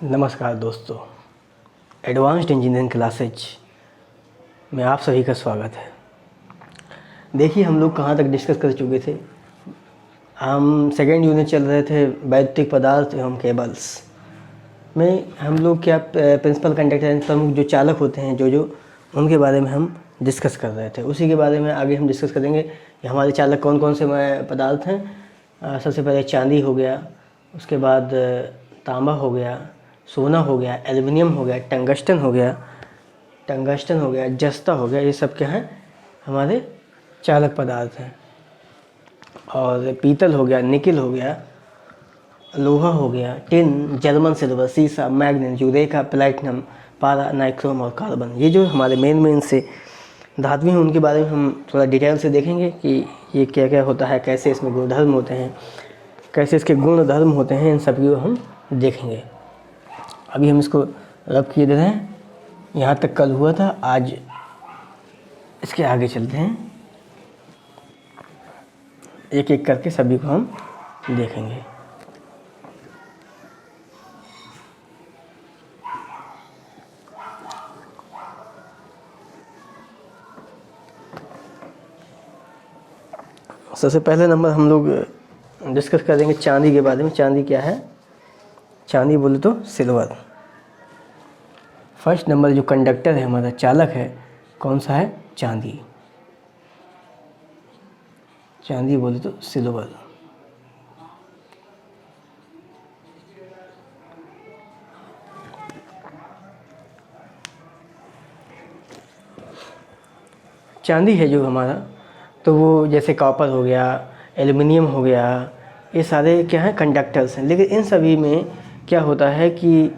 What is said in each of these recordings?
नमस्कार दोस्तों, advanced engineering classes में आप सभी का स्वागत है। देखिए हम लोग कहाँ तक डिस्कस कर चुके थे। हम सेकेंड यूनिट चल रहे थे वैद्युतिक पदार्थ एवं केबल्स में। हम लोग क्या प्रिंसिपल कंडक्टर प्रमुख जो चालक होते हैं जो उनके बारे में हम डिस्कस कर रहे थे। उसी के बारे में आगे हम डिस्कस करेंगे कि हमारे चालक कौन कौन से पदार्थ हैं। सबसे पहले चांदी हो गया, उसके बाद तांबा हो गया, सोना हो गया, एल्युमिनियम हो गया, टंगस्टन हो गया, जस्ता हो गया। ये सब क्या हैं, हमारे चालक पदार्थ हैं। और पीतल हो गया, निकिल हो गया, लोहा हो गया, टिन, जर्मन सिल्वर, सीसा, मैग्नीज, यूरेका, प्लैटिनम, पारा, नाइक्रोम और कार्बन। ये जो हमारे मेन से धातु हैं उनके बारे में हम थोड़ा डिटेल से देखेंगे कि ये क्या क्या होता है, कैसे इसमें गुणधर्म होते हैं, कैसे इसके गुण धर्म होते हैं, इन सभी को हम देखेंगे। अभी हम इसको रब किए दे रहे हैं, यहाँ तक कल हुआ था। आज इसके आगे चलते हैं, एक एक करके सभी को हम देखेंगे। सबसे पहले नंबर हम लोग डिस्कस करेंगे चांदी के बारे में। चांदी क्या है? चांदी बोले तो सिल्वर। फर्स्ट नंबर जो कंडक्टर है, हमारा चालक है, कौन सा है? चांदी। चांदी बोले तो सिल्वर। चांदी है जो हमारा, तो वो जैसे कॉपर हो गया, एल्युमिनियम हो गया, ये सारे क्या हैं? कंडक्टर्स हैं। लेकिन इन सभी में क्या होता है कि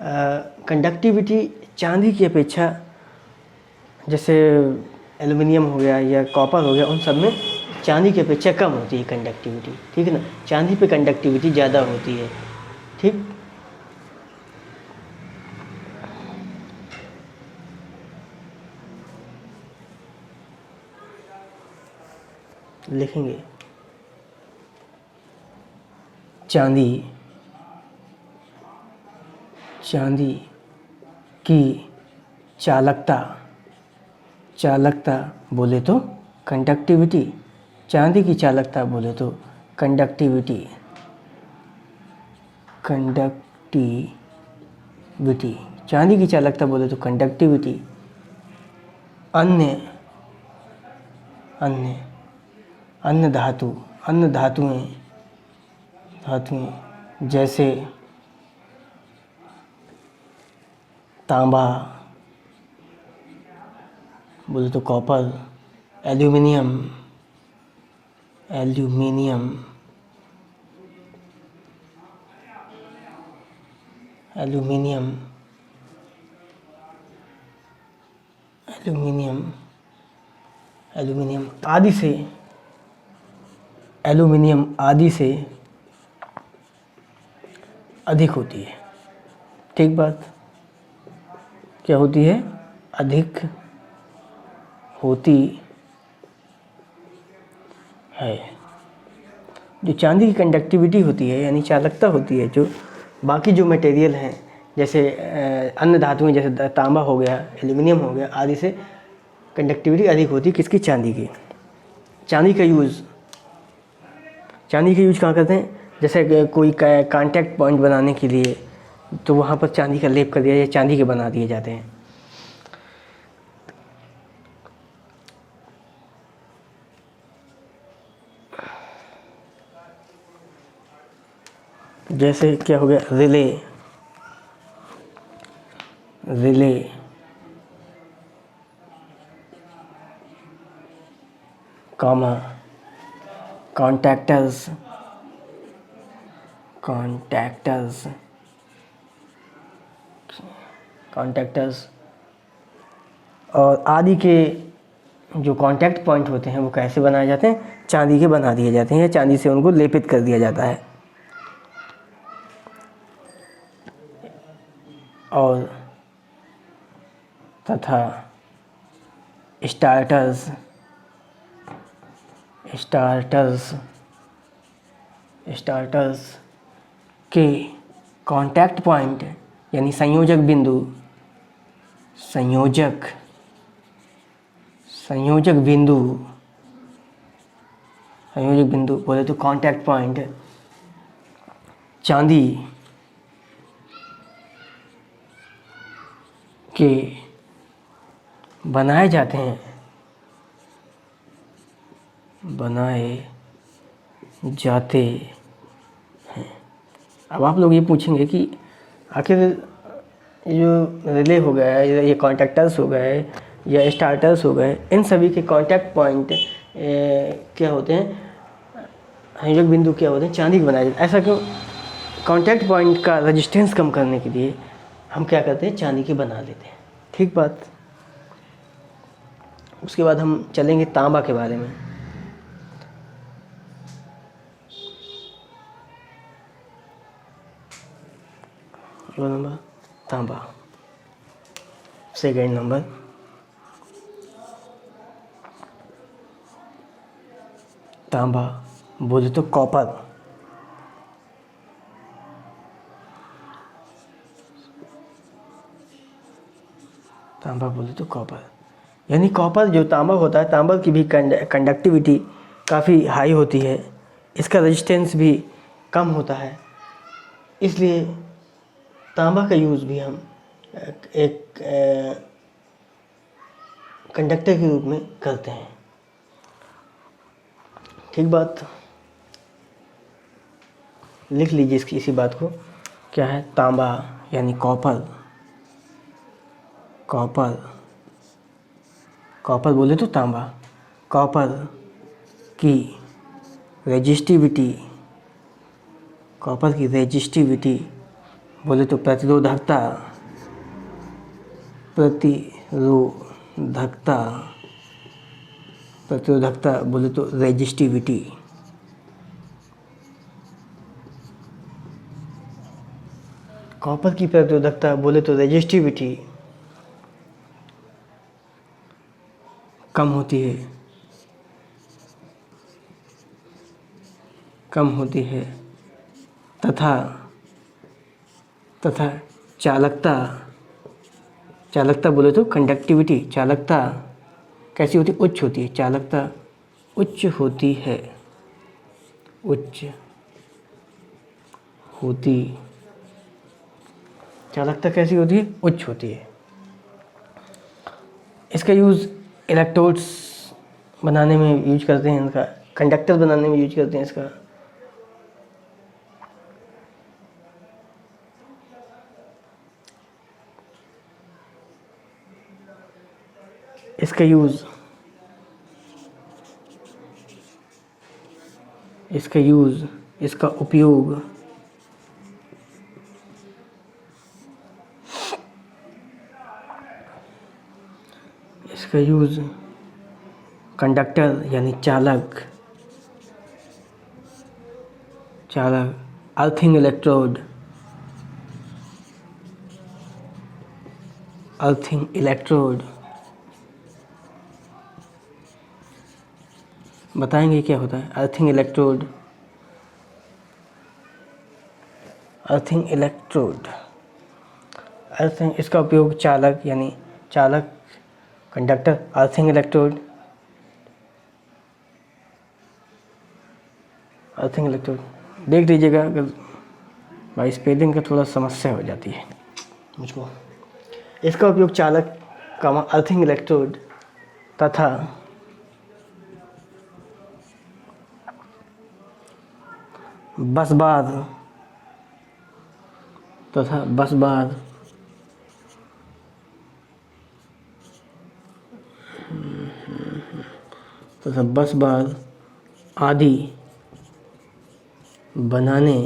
कंडक्टिविटी चांदी की अपेक्षा, जैसे एल्युमिनियम हो गया या कॉपर हो गया, उन सब में चांदी की अपेक्षा कम होती है कंडक्टिविटी। ठीक है ना? चांदी पे कंडक्टिविटी ज़्यादा होती है। ठीक, लिखेंगे चांदी की चालकता बोले तो कंडक्टिविटी। चांदी की चालकता बोले तो कंडक्टिविटी। चांदी की चालकता बोले तो कंडक्टिविटी। अन्य धातुएं जैसे तांबा बोले तो कॉपर, एल्युमिनियम, आदि से अधिक होती है। ठीक बात, क्या होती है? अधिक होती है। जो चांदी की कंडक्टिविटी होती है, यानी चालकता होती है, जो बाकी जो मटेरियल हैं, जैसे अन्य धातुएं जैसे तांबा हो गया, एल्युमिनियम हो गया, आदि से कंडक्टिविटी अधिक होती है। किसकी? चांदी की। चांदी का यूज़ कहाँ करते हैं? जैसे कोई कांटेक्ट पॉइंट बनाने के लिए, तो वहाँ पर चांदी का लेप कर दिया या चांदी के बना दिए जाते हैं। जैसे क्या हो गया? रिले, कामा, कॉन्टैक्टर्स और आदि के जो कांटेक्ट पॉइंट होते हैं वो कैसे बनाए जाते हैं? चांदी के बना दिए जाते हैं या चांदी से उनको लेपित कर दिया जाता है। और तथा स्टार्टर्स के कांटेक्ट पॉइंट यानी संयोजक बिंदु, संयोजक बिंदु, संयोजक बिंदु बोले तो कांटेक्ट पॉइंट चांदी के बनाए जाते हैं, अब आप लोग ये पूछेंगे कि आखिर ये जो रिले हो गया है, ये कॉन्टैक्टर्स हो गए या स्टार्टर्स हो गए, इन सभी के कांटेक्ट पॉइंट क्या होते हैं, संयोजक बिंदु क्या होते हैं, चांदी के बनाए जाते हैं। ऐसा क्यों? कांटेक्ट पॉइंट का रेजिस्टेंस कम करने के लिए हम क्या करते हैं, चांदी के बना लेते हैं। ठीक बात। उसके बाद हम चलेंगे तांबा के बारे में। नंबर तांबा, सेकेंड नंबर तांबा बोले तो कॉपर, तांबा बोले तो कॉपर, यानी कॉपर जो तांबा होता है, तांबा की भी कंडक्टिविटी काफ़ी हाई होती है, इसका रेजिस्टेंस भी कम होता है, इसलिए तांबा का यूज़ भी हम एक कंडक्टर के रूप में करते हैं। ठीक बात, लिख लीजिए इसकी इसी बात को। क्या है? तांबा यानी कॉपर, कॉपर बोले तो तांबा, कॉपर की रेजिस्टिविटी, बोले तो प्रतिरोधकता, बोले तो रेजिस्टिविटी। कॉपर की प्रतिरोधकता बोले तो रेजिस्टिविटी कम होती है तथा चालकता बोले तो कंडक्टिविटी, चालकता कैसी होती है? उच्च होती है, चालकता उच्च होती है, चालकता कैसी होती है? उच्च होती है। इसका यूज़ इलेक्ट्रोड्स बनाने में यूज करते हैं, इनका कंडक्टर बनाने में यूज करते हैं इसका यूज़ इसका उपयोग कंडक्टर यानी चालक, अर्थिंग इलेक्ट्रोड, बताएंगे क्या होता है अर्थिंग इलेक्ट्रोड। इसका उपयोग चालक यानी कंडक्टर, अर्थिंग इलेक्ट्रोड देख लीजिएगा, अगर भाई स्पेलिंग का थोड़ा समस्या हो जाती है मुझको। इसका उपयोग चालक अर्थिंग इलेक्ट्रोड तथा बसबार आदि बनाने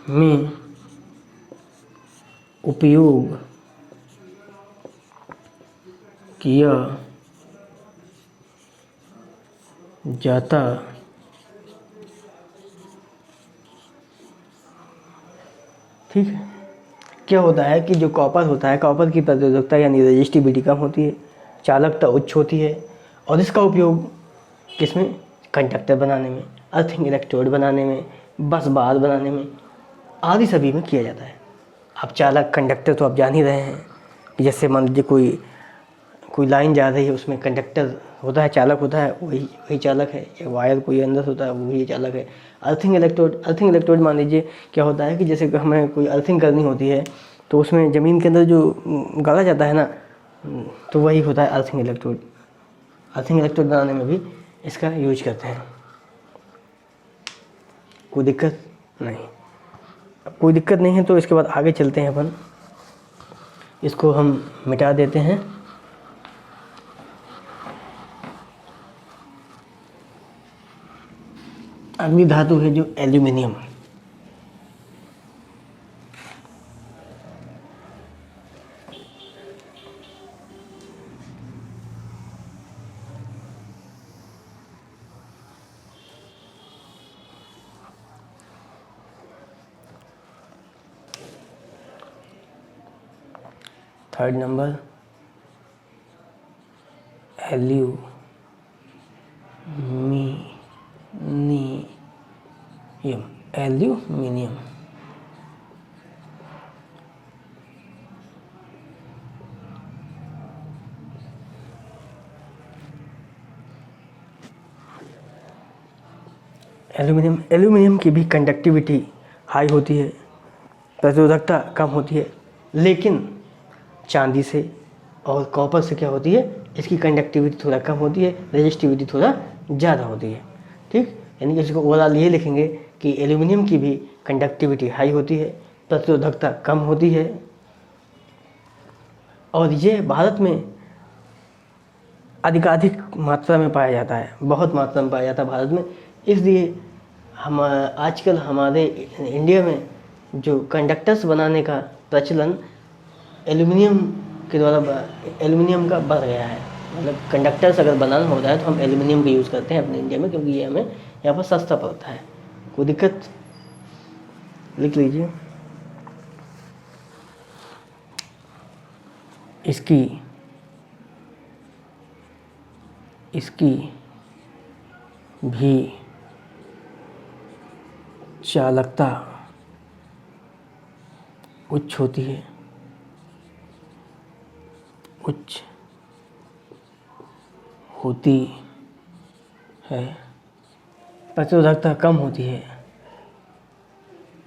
में उपयोग किया जाता ठीक है। क्या होता है कि जो कॉपर होता है, कॉपर की प्रतिरोधकता यानी रेजिस्टिविटी कम होती है, चालकता उच्च होती है, और इसका उपयोग किसमें? कंडक्टर बनाने में, अर्थिंग इलेक्ट्रोड बनाने में बस बार बनाने में, आदि सभी में किया जाता है। अब चालक कंडक्टर तो आप जान ही रहे हैं कि जैसे मान लीजिए कोई लाइन जा रही है, उसमें कंडक्टर होता है, चालक होता है, वही वही चालक है। या वायर कोई अंदर होता है, वही चालक है। अर्थिंग इलेक्ट्रोड मान लीजिए क्या होता है कि जैसे हमें कोई अर्थिंग करनी होती है तो उसमें ज़मीन के अंदर जो गाड़ा जाता है ना, तो वही होता है अर्थिंग इलेक्ट्रोड। अर्थिंग इलेक्ट्रोड बनाने में भी इसका यूज करते हैं। कोई दिक्कत नहीं। अब कोई दिक्कत नहीं है तो इसके बाद आगे चलते हैं अपन। इसको हम मिटा देते हैं। अगली धातु है जो aluminium. Third number aluminium. Aluminium की भी कंडक्टिविटी हाई होती है, प्रतिरोधकता कम होती है, लेकिन चांदी से और कॉपर से क्या होती है, इसकी कंडक्टिविटी थोड़ा कम होती है, रेजिस्टिविटी थोड़ा ज़्यादा होती है। ठीक, यानी कि इसको ओवरऑल ये लिखेंगे कि एल्यूमिनियम की भी कंडक्टिविटी हाई होती है, प्रतिरोधकता कम होती है, और ये भारत में अधिकाधिक मात्रा में पाया जाता है, बहुत मात्रा में पाया जाता है भारत में। इसलिए हम आजकल हमारे इंडिया में जो कंडक्टर्स बनाने का प्रचलन एल्यूमिनियम के द्वारा, एल्यूमिनियम का बढ़ गया है। मतलब कंडक्टर्स अगर बनाना होता है तो हम एल्यूमिनियम का यूज़ करते हैं अपने इंडिया में, क्योंकि ये हमें यहाँ पर सस्ता पड़ता है। कोई दिक्कत, लिख लीजिए। इसकी भी चालकता उच्च होती है, प्रतिरोधकता कम होती है,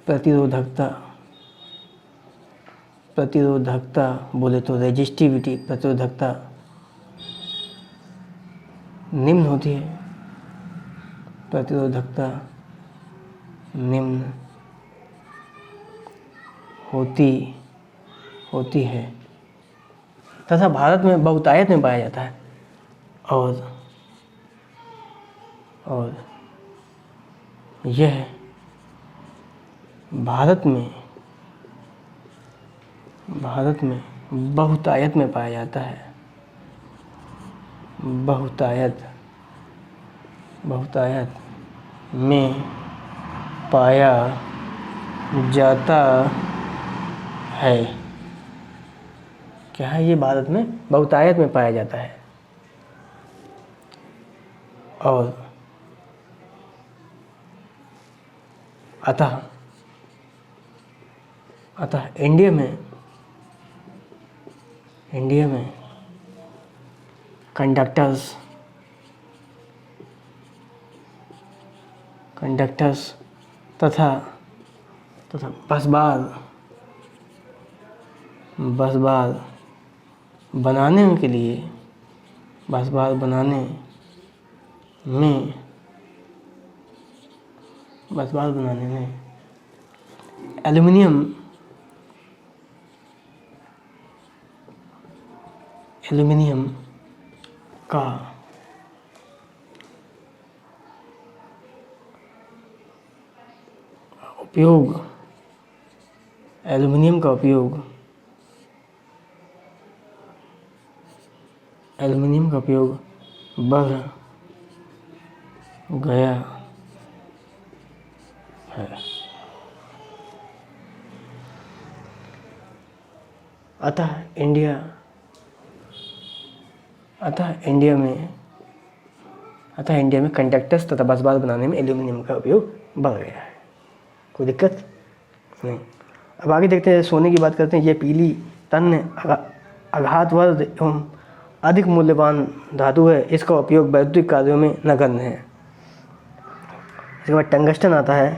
प्रतिरोधकता बोले तो रेजिस्टिविटी, प्रतिरोधकता निम्न होती है, प्रतिरोधकता निम्न होती है तथा भारत में बहुतायत में पाया जाता है। और यह भारत में बहुतायत में पाया जाता है। बहुतायत में पाया जाता है। क्या है, ये भारत में बहुतायत में पाया जाता है। और अतः इंडिया में कंडक्टर्स तथा बसबार बनाने में एल्यूमिनियम का उपयोग बढ़ गया है। अतः इंडिया में कंडक्टर्स तथा बसबार बनाने में एल्यूमिनियम का उपयोग बढ़ गया है। कोई दिक्कत नहीं। अब आगे देखते हैं, सोने की बात करते हैं। ये पीली तन्य आघातवर्ध एवं अधिक मूल्यवान धातु है, इसका उपयोग वैद्युतिक कार्यों में नगण्य है। इसके बाद टंगस्टन आता है,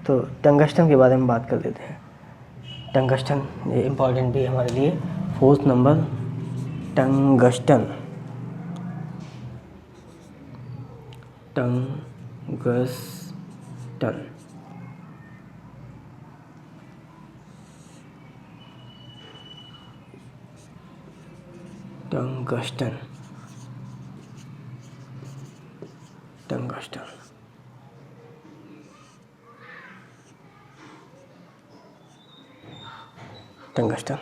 तो टंगस्टन के बारे में बात कर लेते हैं। टंगस्टन ये इम्पॉर्टेंट भी है हमारे लिए। 4th number tungsten. Tungsten tungsten tungsten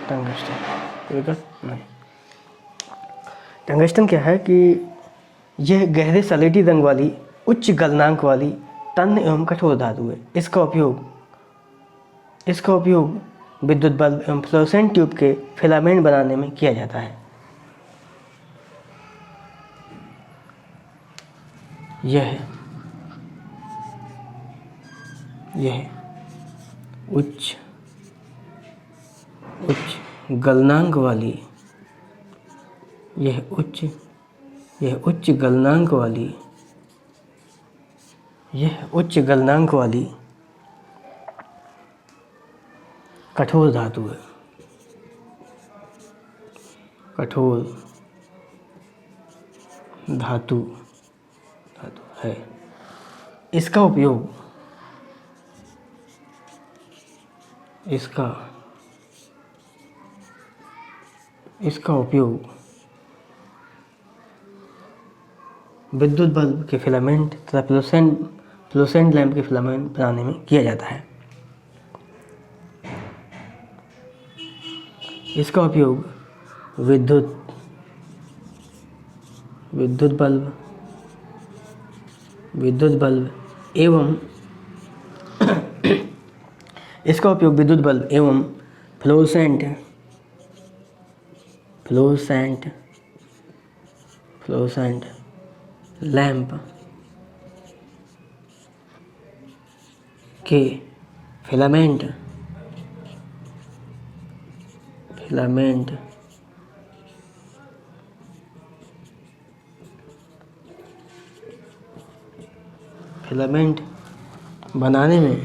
tungsten नहीं। टंगस्टन क्या है कि यह गहरे सलेटी रंग वाली उच्च गलनांक वाली तन्य एवं कठोर धातु है। इसका उपयोग विद्युत बल्ब एवं फ्लोरोसेंट ट्यूब के फिलामेंट बनाने में किया जाता है। यह उच्च गलनांक वाली कठोर धातु है। इसका उपयोग विद्युत बल्ब के फिलामेंट तथा फ्लोरोसेंट लैंप के फिलामेंट बनाने में किया जाता है। इसका उपयोग विद्युत बल्ब एवं फ्लोरोसेंट लैंप के फिलामेंट बनाने में